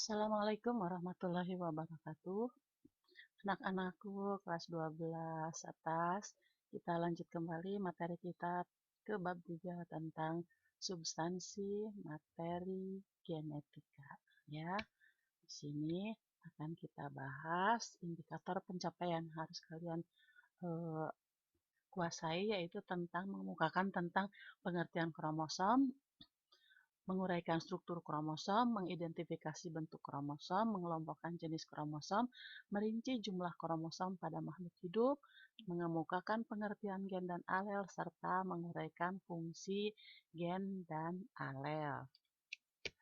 Assalamualaikum warahmatullahi wabarakatuh. Anak-anakku kelas 12 atas, kita lanjut kembali materi kita ke bab 3 tentang substansi materi genetika. Ya, di sini akan kita bahas indikator pencapaian harus kalian eh, kuasai, yaitu tentang mengemukakan tentang pengertian kromosom, menguraikan struktur kromosom, mengidentifikasi bentuk kromosom, mengelompokkan jenis kromosom, merinci jumlah kromosom pada makhluk hidup, mengemukakan pengertian gen dan alel, serta menguraikan fungsi gen dan alel.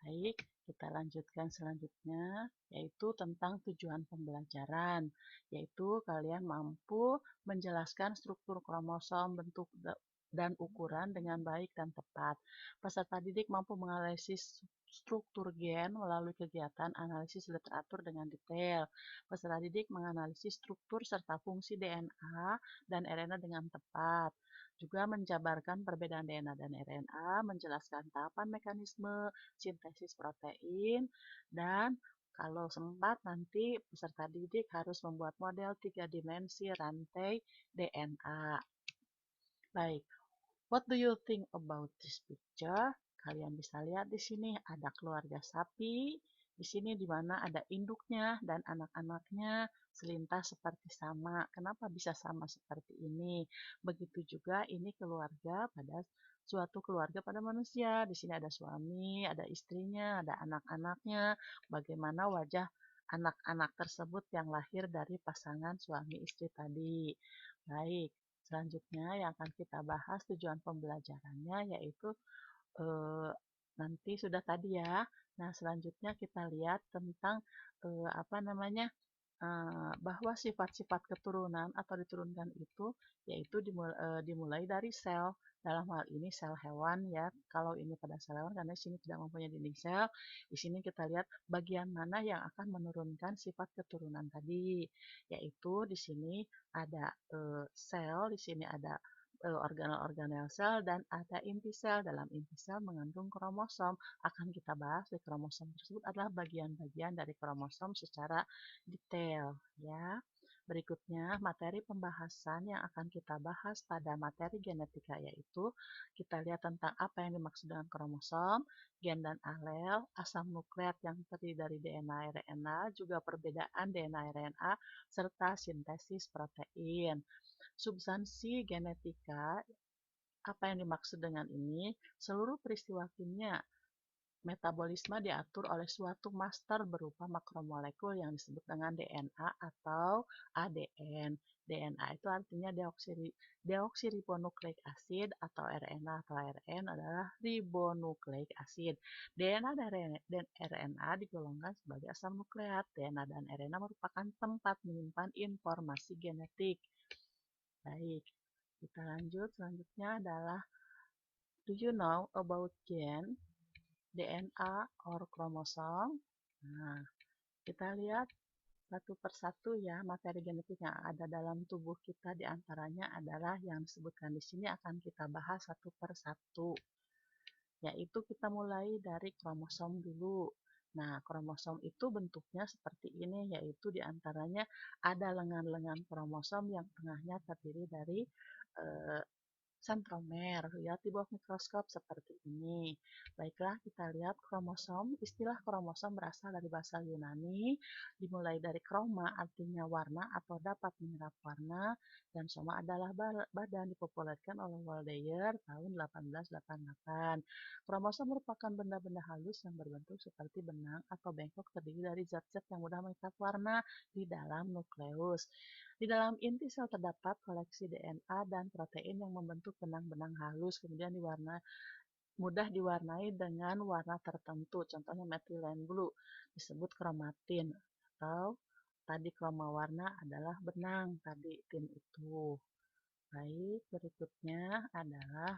Baik, kita lanjutkan selanjutnya, yaitu tentang tujuan pembelajaran, yaitu kalian mampu menjelaskan struktur kromosom, bentuk dan ukuran dengan baik dan tepat. Peserta didik mampu menganalisis struktur gen melalui kegiatan analisis literatur dengan detail. Peserta didik menganalisis struktur serta fungsi DNA dan RNA dengan tepat. Juga menjabarkan perbedaan DNA dan RNA, menjelaskan tahapan mekanisme sintesis protein, dan kalau sempat nanti peserta didik harus membuat model 3 dimensi rantai DNA. Baik, what do you think about this picture? Kalian bisa lihat di sini ada keluarga sapi, di sini di mana ada induknya dan anak-anaknya selintas seperti sama. Kenapa bisa sama seperti ini? Begitu juga ini keluarga pada suatu keluarga pada manusia. Di sini ada suami, ada istrinya, ada anak-anaknya. Bagaimana wajah anak-anak tersebut yang lahir dari pasangan suami istri tadi. Baik, selanjutnya yang akan kita bahas tujuan pembelajarannya yaitu eh, nanti sudah tadi ya. Nah, selanjutnya kita lihat tentang apa namanya? Bahwa sifat-sifat keturunan atau diturunkan itu yaitu dimulai dari sel. Dalam hal ini sel hewan ya. Kalau ini pada sel hewan karena di sini tidak mempunyai dinding sel, di sini kita lihat bagian mana yang akan menurunkan sifat keturunan tadi. Yaitu di sini ada sel, di sini ada organel-organel sel dan ada inti sel. Dalam inti sel mengandung kromosom. Akan kita bahas di kromosom tersebut adalah bagian-bagian dari kromosom secara detail ya. Berikutnya materi pembahasan yang akan kita bahas pada materi genetika yaitu kita lihat tentang apa yang dimaksud dengan kromosom, gen dan alel, asam nukleat yang terdiri dari DNA, RNA, juga perbedaan DNA, RNA, serta sintesis protein. Substansi genetika, apa yang dimaksud dengan ini? Seluruh peristiwa kimia metabolisme diatur oleh suatu master berupa makromolekul yang disebut dengan DNA atau ADN. DNA itu artinya deoksiribonukleik asid atau RNA atau RN adalah ribonukleik asid. DNA dan RNA digolongkan sebagai asam nukleat. DNA dan RNA merupakan tempat menyimpan informasi genetik. Baik, kita lanjut. Selanjutnya adalah do you know about gen? DNA or chromosome. Nah, kita lihat satu persatu ya materi genetik yang ada dalam tubuh kita diantaranya adalah yang disebutkan di sini akan kita bahas satu persatu. Yaitu kita mulai dari kromosom dulu. Nah, kromosom itu bentuknya seperti ini, yaitu diantaranya ada lengan-lengan kromosom yang tengahnya terdiri dari eh, sentromer, lihat di bawah mikroskop seperti ini. Baiklah, kita lihat kromosom. Istilah kromosom berasal dari bahasa Yunani, dimulai dari kroma artinya warna atau dapat menyerap warna, dan soma adalah badan dipopulerkan oleh Waldeyer tahun 1888. Kromosom merupakan benda-benda halus yang berbentuk seperti benang atau bengkok terdiri dari zat-zat yang mudah mengikat warna di dalam nukleus. Di dalam inti sel terdapat koleksi DNA dan protein yang membentuk benang-benang halus, kemudian mudah diwarnai dengan warna tertentu, contohnya methylene blue, disebut kromatin, atau tadi kroma warna adalah benang, tadi tin itu. Baik, berikutnya adalah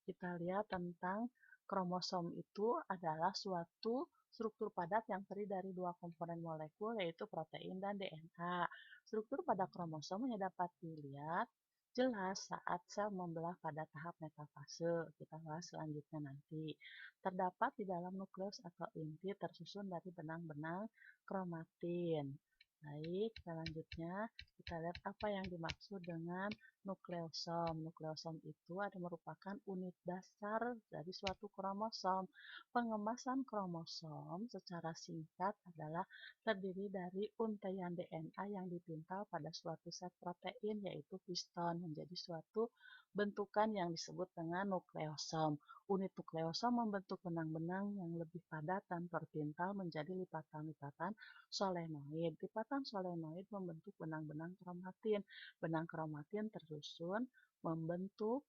kita lihat tentang kromosom itu adalah suatu struktur padat yang terdiri dari dua komponen molekul yaitu protein dan DNA. Struktur pada kromosom hanya dapat dilihat jelas saat sel membelah pada tahap metafase. Kita bahas selanjutnya nanti. Terdapat di dalam nukleus atau inti tersusun dari benang-benang kromatin. Baik, selanjutnya kita lihat apa yang dimaksud dengan nukleosom. Nukleosom itu merupakan unit dasar dari suatu kromosom. Pengemasan kromosom secara singkat adalah terdiri dari untaian DNA yang dipintal pada suatu set protein yaitu histon menjadi suatu bentukan yang disebut dengan nukleosom. Unit nukleosom membentuk benang-benang yang lebih padat dan terpintal menjadi lipatan-lipatan solenoid. Lipatan solenoid membentuk benang-benang kromatin. Benang kromatin tersusun membentuk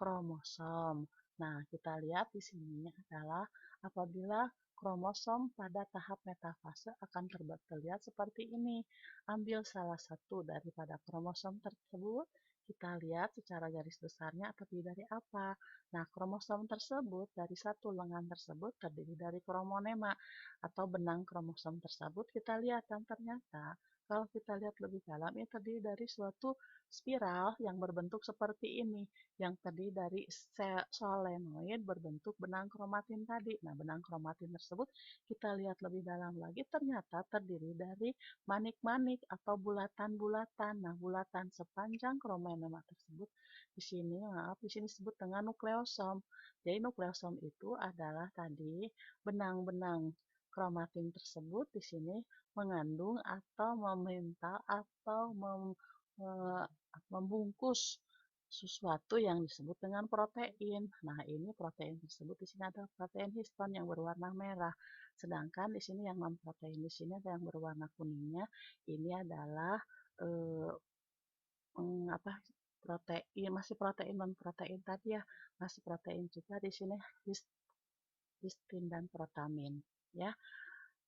kromosom. Nah, kita lihat di sini adalah apabila kromosom pada tahap metafase akan terlihat seperti ini. Ambil salah satu daripada kromosom tersebut, kita lihat secara garis besarnya terdiri dari apa. Nah, kromosom tersebut dari satu lengan tersebut terdiri dari kromonema atau benang kromosom tersebut kita lihat dan ternyata kalau kita lihat lebih dalam ini terdiri dari suatu spiral yang berbentuk seperti ini yang terdiri dari solenoid berbentuk benang kromatin tadi. Nah, benang kromatin tersebut kita lihat lebih dalam lagi ternyata terdiri dari manik-manik atau bulatan-bulatan. Nah, bulatan sepanjang kromonema tersebut di sini disebut dengan nukleosom. Jadi nukleosom itu adalah tadi benang-benang kromatin tersebut di sini mengandung atau memintal atau membungkus sesuatu yang disebut dengan protein. Nah, ini protein tersebut di sini adalah protein histon yang berwarna merah. Sedangkan di sini yang non protein di sini ada yang berwarna kuningnya. Ini adalah eh, apa protein masih protein non protein tadi ya masih protein juga di sini histin dan protamin ya.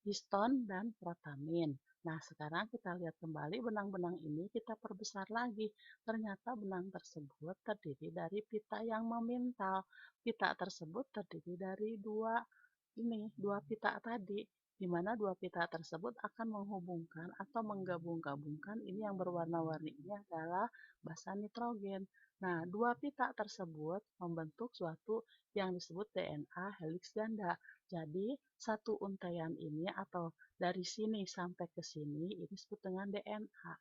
Histon dan protamin. Nah, sekarang kita lihat kembali benang-benang ini kita perbesar lagi. Ternyata benang tersebut terdiri dari pita yang memintal. Pita tersebut terdiri dari dua pita tadi, di mana dua pita tersebut akan menghubungkan atau menggabung-gabungkan ini yang berwarna-warni ini adalah basa nitrogen. Nah, dua pita tersebut membentuk suatu yang disebut DNA helix ganda. Jadi, satu untaian ini atau dari sini sampai ke sini ini disebut dengan DNA.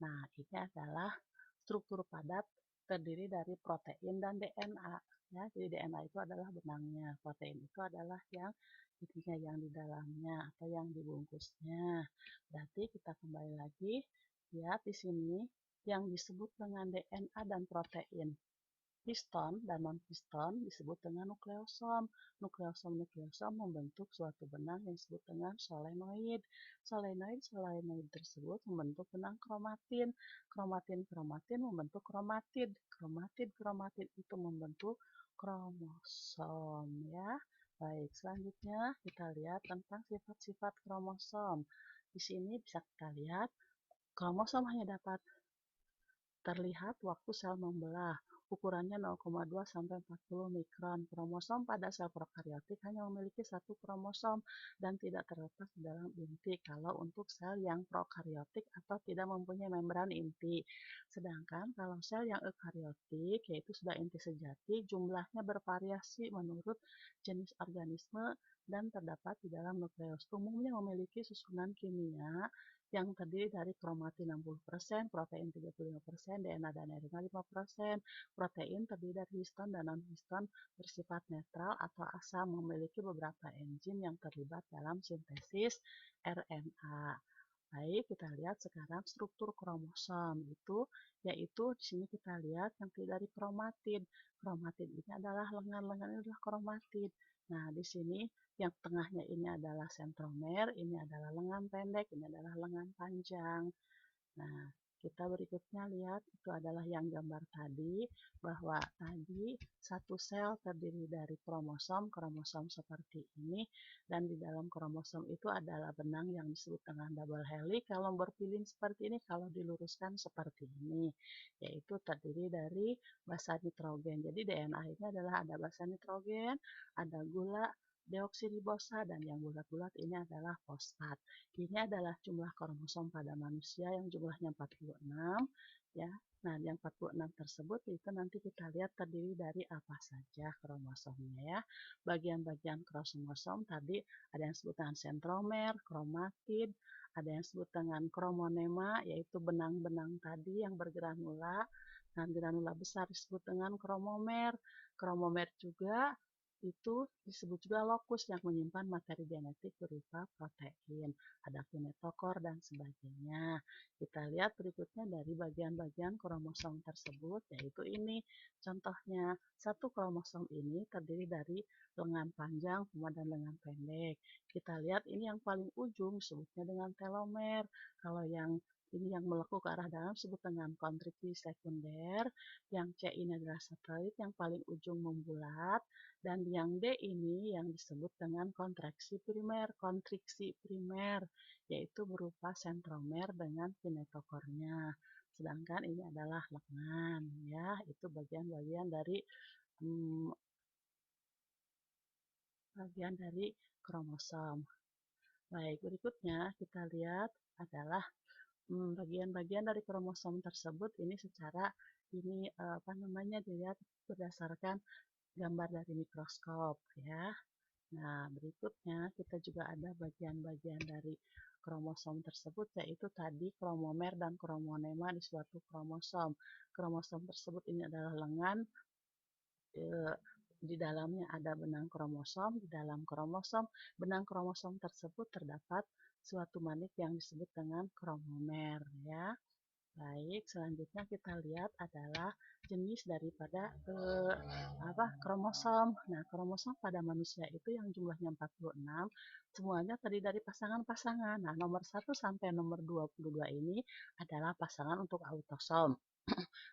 Nah, ini adalah struktur padat terdiri dari protein dan DNA. Ya, jadi DNA itu adalah benangnya, protein itu adalah yang intinya yang di dalamnya atau yang dibungkusnya. Berarti kita kembali lagi lihat di sini yang disebut dengan DNA dan protein. Histon dan non-histon disebut dengan nukleosom. Nukleosom membentuk suatu benang yang disebut dengan solenoid. Solenoid tersebut membentuk benang kromatin. Kromatin membentuk kromatid. Kromatid itu membentuk kromosom ya. Baik, selanjutnya kita lihat tentang sifat-sifat kromosom. Di sini bisa kita lihat kromosom hanya dapat terlihat waktu sel membelah. Ukurannya 0,2 sampai 40 mikron. Kromosom pada sel prokariotik hanya memiliki satu kromosom dan tidak terletak di dalam inti kalau untuk sel yang prokariotik atau tidak mempunyai membran inti. Sedangkan kalau sel yang eukariotik yaitu sudah inti sejati, jumlahnya bervariasi menurut jenis organisme dan terdapat di dalam nukleus. Umumnya memiliki susunan kimia yang terdiri dari kromatin 60%, protein 35%, DNA dan RNA 5%. Protein terdiri dari histon dan non-histon bersifat netral atau asam memiliki beberapa enzim yang terlibat dalam sintesis RNA. Baik, kita lihat sekarang struktur kromosom itu, yaitu di sini kita lihat yang terdiri dari kromatid. Kromatid ini adalah lengan-lengan ini adalah kromatid. Nah, di sini yang tengahnya ini adalah sentromer, ini adalah lengan pendek, ini adalah lengan panjang. Nah, kita berikutnya lihat itu adalah yang gambar tadi, bahwa tadi satu sel terdiri dari kromosom seperti ini, dan di dalam kromosom itu adalah benang yang disebut dengan double helix. Kalau berpilin seperti ini, kalau diluruskan seperti ini, yaitu terdiri dari basa nitrogen. Jadi DNA ini adalah ada basa nitrogen, ada gula, deoksiribosa, dan yang bulat-bulat ini adalah fosfat. Ini adalah jumlah kromosom pada manusia yang jumlahnya 46, ya. Nah, yang 46 tersebut itu nanti kita lihat terdiri dari apa saja kromosomnya ya. Bagian-bagian kromosom tadi ada yang disebut dengan sentromer, kromatid, ada yang disebut dengan kromonema, yaitu benang-benang tadi yang bergranula. Nah, granula besar disebut dengan kromomer. Kromomer juga itu disebut juga lokus yang menyimpan materi genetik berupa protein, ada kinetokor dan sebagainya. Kita lihat berikutnya dari bagian-bagian kromosom tersebut, yaitu ini contohnya. Satu kromosom ini terdiri dari lengan panjang dan lengan pendek. Kita lihat ini yang paling ujung disebutnya dengan telomer. Kalau yang ini yang melekuk ke arah dalam disebut dengan kontriksi sekunder. Yang C ini adalah satelit yang paling ujung membulat. Dan yang D ini yang disebut dengan kontriksi primer, yaitu berupa sentromer dengan kinetokornya. Sedangkan ini adalah lengan, ya, itu bagian-bagian dari hmm, kromosom. Baik, berikutnya kita lihat adalah bagian-bagian dari kromosom tersebut ini secara ini apa namanya dilihat berdasarkan gambar dari mikroskop ya. Nah, berikutnya kita juga ada bagian-bagian dari kromosom tersebut, yaitu tadi kromomer dan kromonema di suatu kromosom. Kromosom tersebut ini adalah lengan, di dalamnya ada benang kromosom, di dalam kromosom, benang kromosom tersebut terdapat suatu manit yang disebut dengan kromomer, ya. Baik, selanjutnya kita lihat adalah jenis daripada kromosom. Nah, kromosom pada manusia itu yang jumlahnya 46, semuanya terdiri dari pasangan-pasangan. Nah, nomor 1 sampai nomor 22 ini adalah pasangan untuk autosom.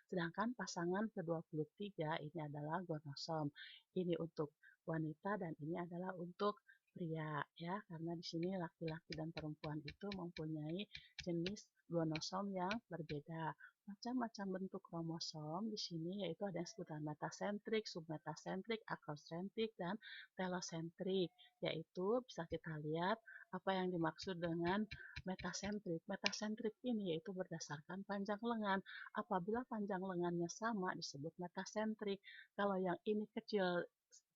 Sedangkan pasangan ke-23 ini adalah gonosom. Ini untuk wanita dan ini adalah untuk pria ya, karena di sini laki-laki dan perempuan itu mempunyai jenis gonosom yang berbeda. Macam-macam bentuk kromosom di sini yaitu ada yang disebut metasentrik, submetasentrik, akrosentrik, dan telosentrik. Yaitu bisa kita lihat apa yang dimaksud dengan metasentrik. Metasentrik ini yaitu berdasarkan panjang lengan. Apabila panjang lengannya sama disebut metasentrik. Kalau yang ini kecil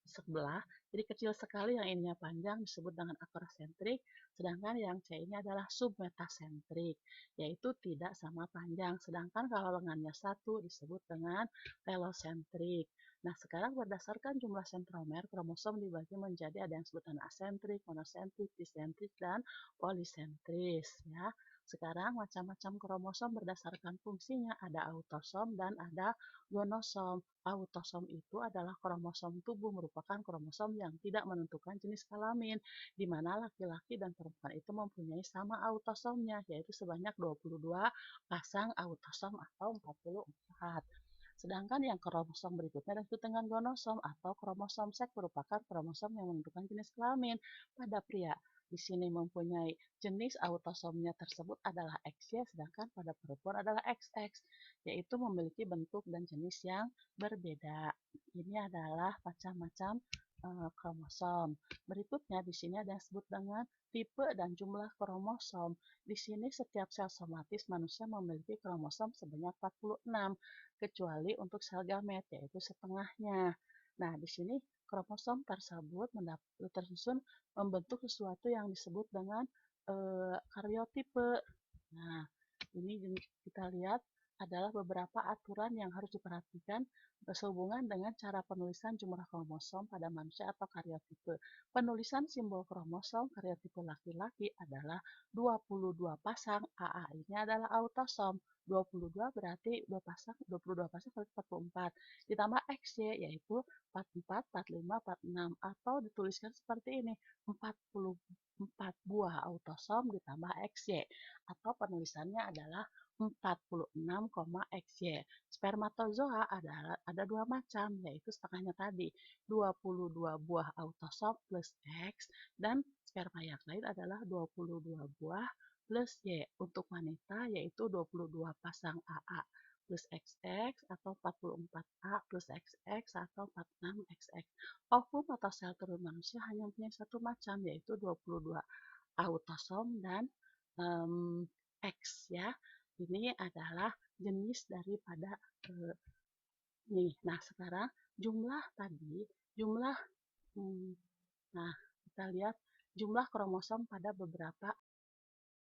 sebelah, jadi kecil sekali yang ininya panjang disebut dengan akrosentrik, sedangkan yang C ini adalah submetasentrik, yaitu tidak sama panjang. Sedangkan kalau lengannya satu disebut dengan telosentrik. Nah, sekarang berdasarkan jumlah sentromer, kromosom dibagi menjadi ada yang disebut dengan asentrik, monosentrik, disentrik, dan polisentris. Ya. Sekarang macam-macam kromosom berdasarkan fungsinya, ada autosom dan ada gonosom. Autosom itu adalah kromosom tubuh, merupakan kromosom yang tidak menentukan jenis kelamin, di mana laki-laki dan perempuan itu mempunyai sama autosomnya, yaitu sebanyak 22 pasang autosom atau 44. Sedangkan yang kromosom berikutnya disebut dengan gonosom atau kromosom seks, merupakan kromosom yang menentukan jenis kelamin pada pria. Di sini mempunyai jenis autosomnya tersebut adalah XY, sedangkan pada perempuan adalah XX, yaitu memiliki bentuk dan jenis yang berbeda. Ini adalah macam-macam kromosom. Berikutnya di sini ada yang disebut dengan tipe dan jumlah kromosom. Di sini setiap sel somatis manusia memiliki kromosom sebanyak 46, kecuali untuk sel gamet, yaitu setengahnya. Nah, di sini kromosom tersebut tersusun membentuk sesuatu yang disebut dengan karyotipe. Nah, ini kita lihat adalah beberapa aturan yang harus diperhatikan sehubungan dengan cara penulisan jumlah kromosom pada manusia atau karyotipe. Penulisan simbol kromosom karyotipe laki-laki adalah 22 pasang. AA ini adalah autosom. 22 berarti 2 pasang, 22 pasang berarti 44. Ditambah XY yaitu 44, 45, 46. Atau dituliskan seperti ini, 44 buah autosom ditambah XY. Atau penulisannya adalah 46,XY. Spermatozoa ada dua macam, yaitu setengahnya tadi 22 buah autosom plus X, dan sperma yang lain adalah 22 buah plus Y. Untuk wanita yaitu 22 pasang AA plus XX atau 44A plus XX atau 46XX. Ovum atau sel telur manusia hanya punya satu macam, yaitu 22 autosom dan X ya. Ini adalah jenis daripada nih. Nah, sekarang jumlah tadi, jumlah, hmm, nah kita lihat jumlah kromosom pada beberapa